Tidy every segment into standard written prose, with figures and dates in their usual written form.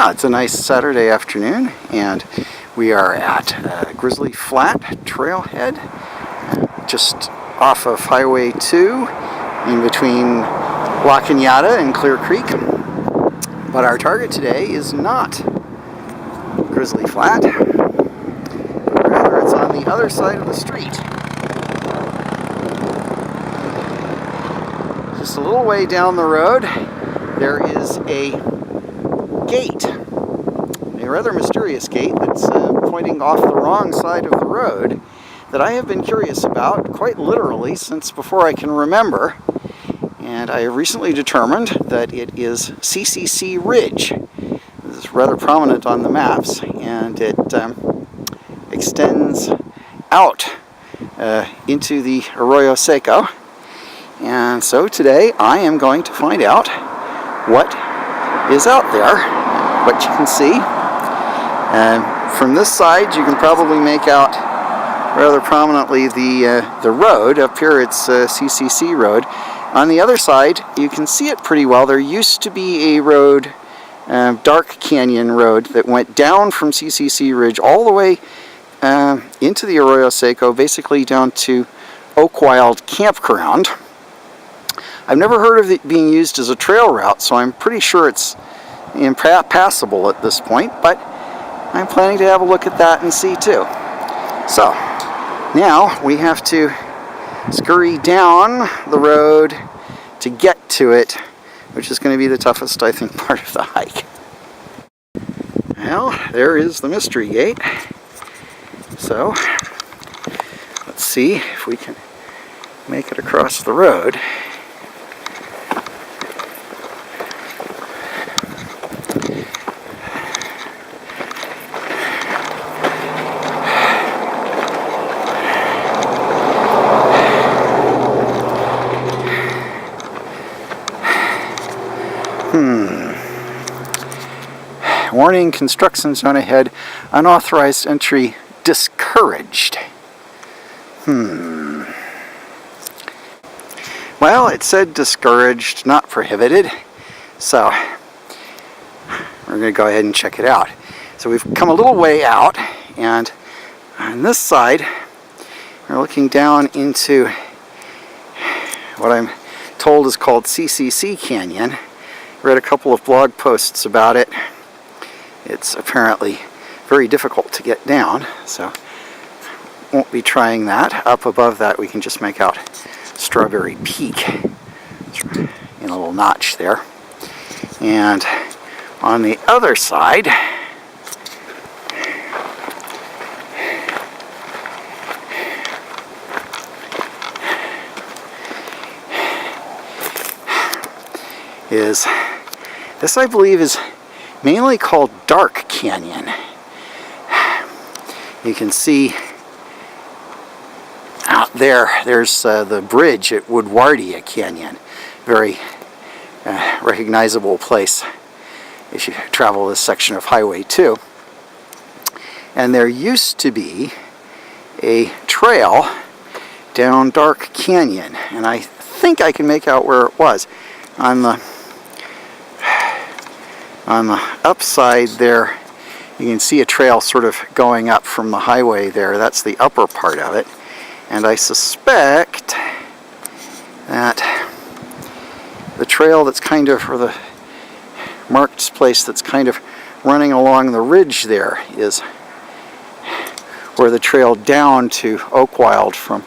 Yeah, it's a nice Saturday afternoon, and we are at Grizzly Flat Trailhead, just off of Highway 2, in between La Cañada and Clear Creek. But our target today is not Grizzly Flat, rather it's on the other side of the street. Just a little way down the road, there is a gate, a rather mysterious gate that's pointing off the wrong side of the road that I have been curious about, quite literally, since before I can remember. And I have recently determined that it is CCC Ridge. This is rather prominent on the maps, and it extends out into the Arroyo Seco. And so today I am going to find out what is out there, what you can see. From this side you can probably make out rather prominently the road. Up here it's CCC Road. On the other side you can see it pretty well. There used to be a road, Dark Canyon Road, that went down from CCC Ridge all the way into the Arroyo Seco, basically down to Oakwild Campground. I've never heard of it being used as a trail route, so I'm pretty sure it's impassable at this point, but I'm planning to have a look at that and see too. So now we have to scurry down the road to get to it, which is going to be the toughest, I think, part of the hike. Well, there is the mystery gate. So let's see if we can make it across the road. Warning, construction zone ahead, unauthorized entry discouraged. Well, it said discouraged, not prohibited, so we're going to go ahead and check it out. So we've come a little way out, and on this side we're looking down into what I'm told is called Ccc Canyon. Read a couple of blog posts about it. It's apparently very difficult to get down, so won't be trying that. Up above that we can just make out Strawberry Peak in a little notch there. And on the other side is, this I believe is mainly called Dark Canyon. You can see out there's the bridge at Woodwardia Canyon. Very recognizable place if you travel this section of Highway 2. And there used to be a trail down Dark Canyon, and I think I can make out where it was. On the upside there, you can see a trail sort of going up from the highway there. That's the upper part of it. And I suspect that the trail that's kind of, or the marked place that's kind of running along the ridge there, is where the trail down to Oakwild from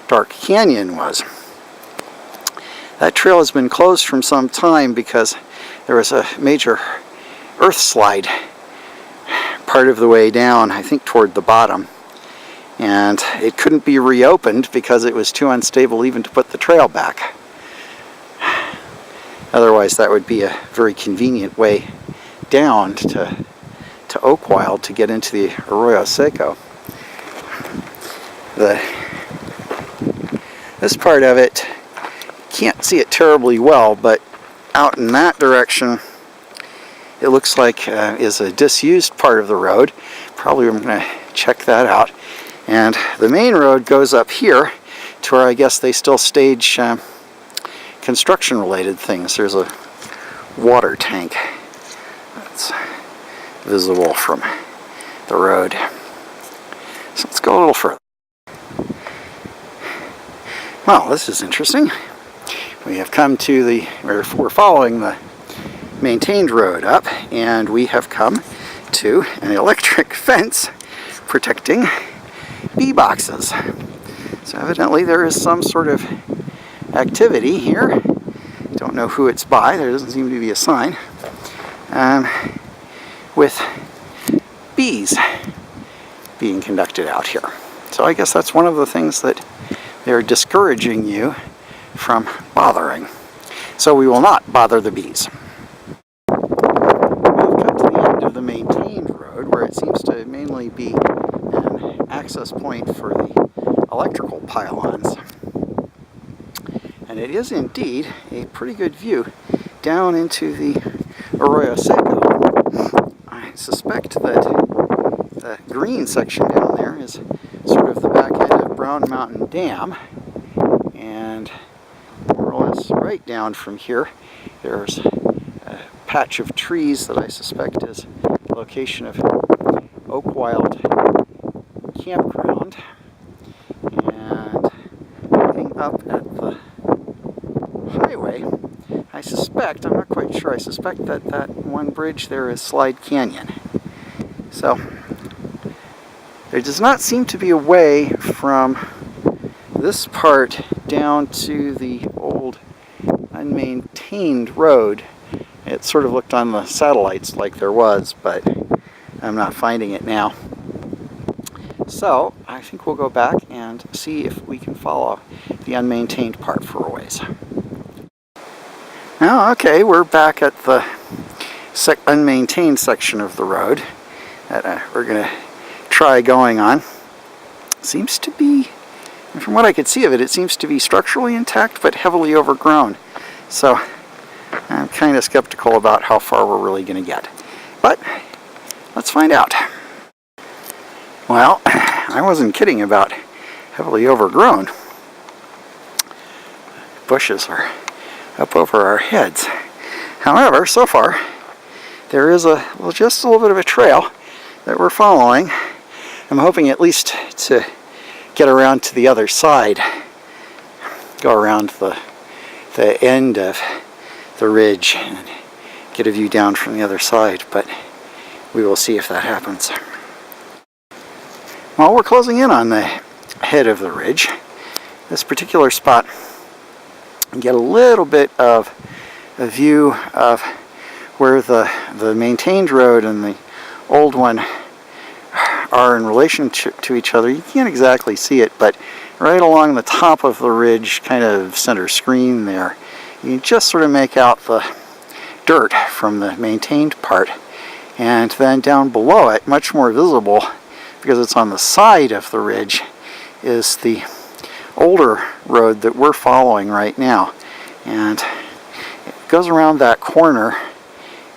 Dark Canyon was. That trail has been closed for some time because there was a major earth slide part of the way down, I think toward the bottom, and it couldn't be reopened because it was too unstable even to put the trail back. Otherwise that would be a very convenient way down to Oakwild to get into the Arroyo Seco. This part of it, can't see it terribly well, but out in that direction it looks like is a disused part of the road. Probably I'm going to check that out. And the main road goes up here to where I guess they still stage construction related things. There's a water tank that's visible from the road. So let's go a little further. Well, this is interesting. We have come to the, we're following the maintained road up, and we have come to an electric fence protecting bee boxes. So evidently there is some sort of activity here. Don't know who it's by, there doesn't seem to be a sign, with bees being conducted out here. So I guess that's one of the things that they're discouraging you from bothering. So we will not bother the bees. We've come to the end of the maintained road, where it seems to mainly be an access point for the electrical pylons. And it is indeed a pretty good view down into the Arroyo Seco. I suspect that the green section down there is sort of the back end of Brown Mountain Dam, and more or less right down from here there's a patch of trees that I suspect is the location of Oakwild Campground. And looking up at the highway, I suspect, I'm not quite sure, I suspect that that one bridge there is Slide Canyon. So there does not seem to be a way from this part down to the old unmaintained road. It sort of looked on the satellites like there was, but I'm not finding it now. So I think we'll go back and see if we can follow the unmaintained part for a ways. Now, okay, we're back at the unmaintained section of the road that we're going to try going on. Seems to be, from what I could see of it, it seems to be structurally intact but heavily overgrown. So I'm kind of skeptical about how far we're really going to get. But let's find out. Well, I wasn't kidding about heavily overgrown. Bushes are up over our heads. However, so far there is just a little bit of a trail that we're following. I'm hoping at least to get around to the other side, go around the end of the ridge and get a view down from the other side, but we will see if that happens. Well, we're closing in on the head of the ridge. This particular spot, you get a little bit of a view of where the maintained road and the old one are in relation to each other. You can't exactly see it, but right along the top of the ridge, kind of center screen there, you can just sort of make out the dirt from the maintained part. And then down below it, much more visible, because it's on the side of the ridge, is the older road that we're following right now. And it goes around that corner,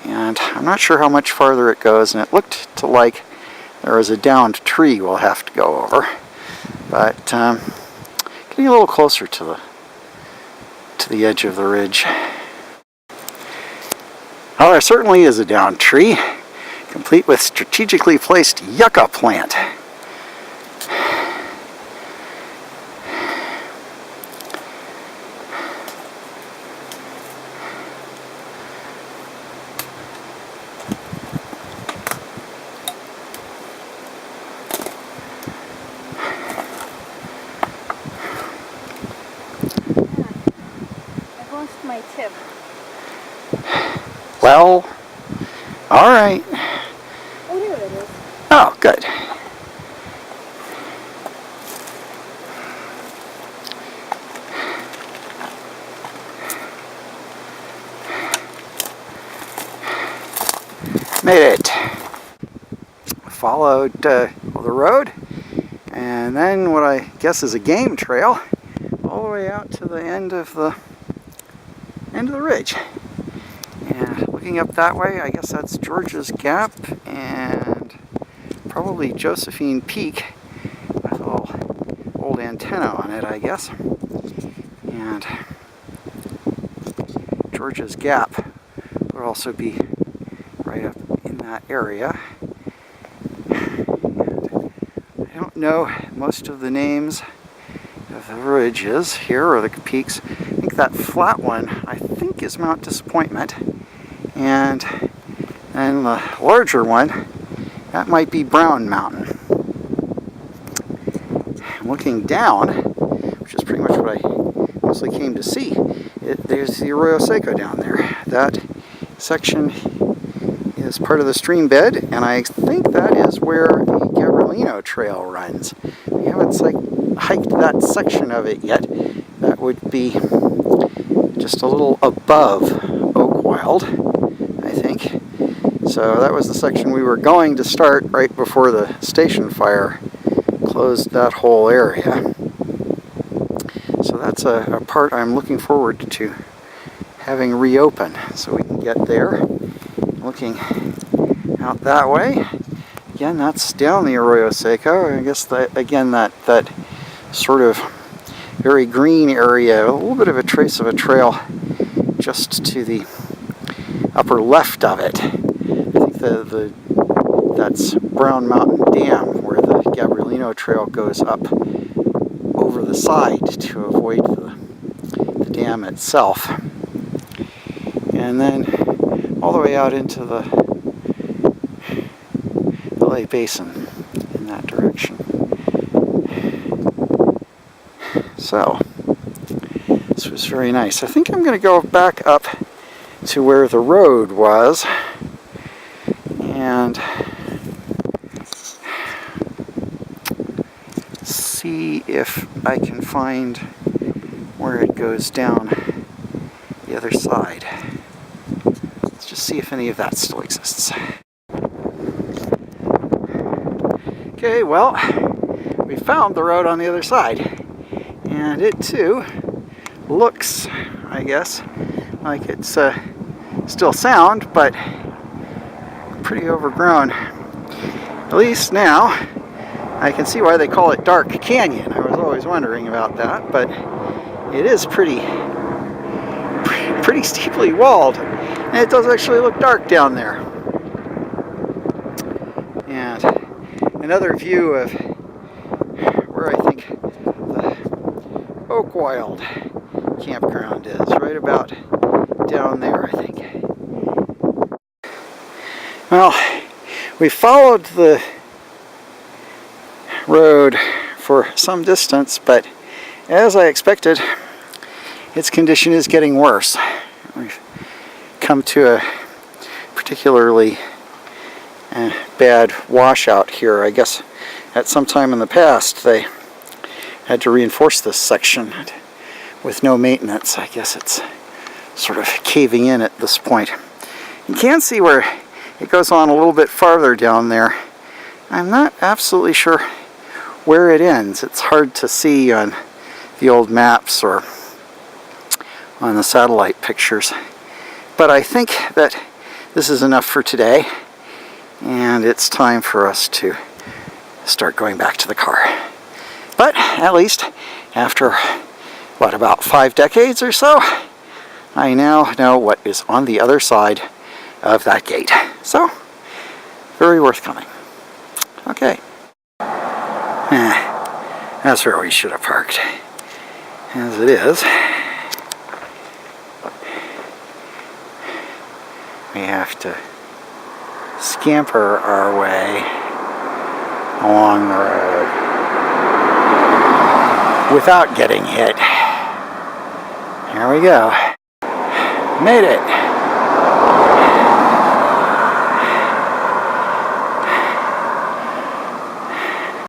and I'm not sure how much farther it goes, and it looked to like there is a downed tree we'll have to go over. But getting a little closer to the edge of the ridge. Well, there certainly is a downed tree, complete with strategically placed yucca plant. My tip. Well, all right. Oh, there it is. Oh, good. Made it. Followed the road, and then what I guess is a game trail all the way out to the end of the ridge. And looking up that way, I guess that's George's Gap and probably Josephine Peak with a little old antenna on it, I guess. And George's Gap would also be right up in that area. I don't know most of the names of the ridges here, or the peaks. I think that flat one, I think, is Mount Disappointment. And then the larger one, that might be Brown Mountain. Looking down, which is pretty much what I mostly came to see, there's the Arroyo Seco down there. That section is part of the stream bed, and I think that is where the Gabrielino Trail runs. We haven't hiked that section of it yet. That would be just a little above Oakwild, I think. So that was the section we were going to start right before the station fire closed that whole area. So that's a part I'm looking forward to having reopen, so we can get there. Looking out that way, again, that's down the Arroyo Seco. I guess that, again, that sort of very green area, a little bit of a trace of a trail just to the upper left of it. I think that's Brown Mountain Dam, where the Gabrielino Trail goes up over the side to avoid the dam itself. And then all the way out into the LA Basin in that direction. So, this was very nice. I think I'm going to go back up to where the road was and see if I can find where it goes down the other side. Let's just see if any of that still exists. Okay, well, we found the road on the other side, and it too looks, I guess, like it's still sound, but pretty overgrown. At least now I can see why they call it Dark Canyon. I was always wondering about that, but it is pretty steeply walled, and it does actually look dark down there. And another view of where I think the Oakwild campground is, right about down there, I think. Well, we followed the road for some distance, but as I expected, its condition is getting worse. We've come to a particularly bad washout here. I guess at some time in the past they had to reinforce this section with no maintenance. I guess it's sort of caving in at this point. You can see where it goes on a little bit farther down there. I'm not absolutely sure where it ends. It's hard to see on the old maps or on the satellite pictures. But I think that this is enough for today, and it's time for us to start going back to the car. But at least after, what, about 5 decades or so, I now know what is on the other side of that gate. So, very worth coming. Okay. That's where we should have parked. As it is, we have to scamper our way along the road without getting hit. Here we go. Made it.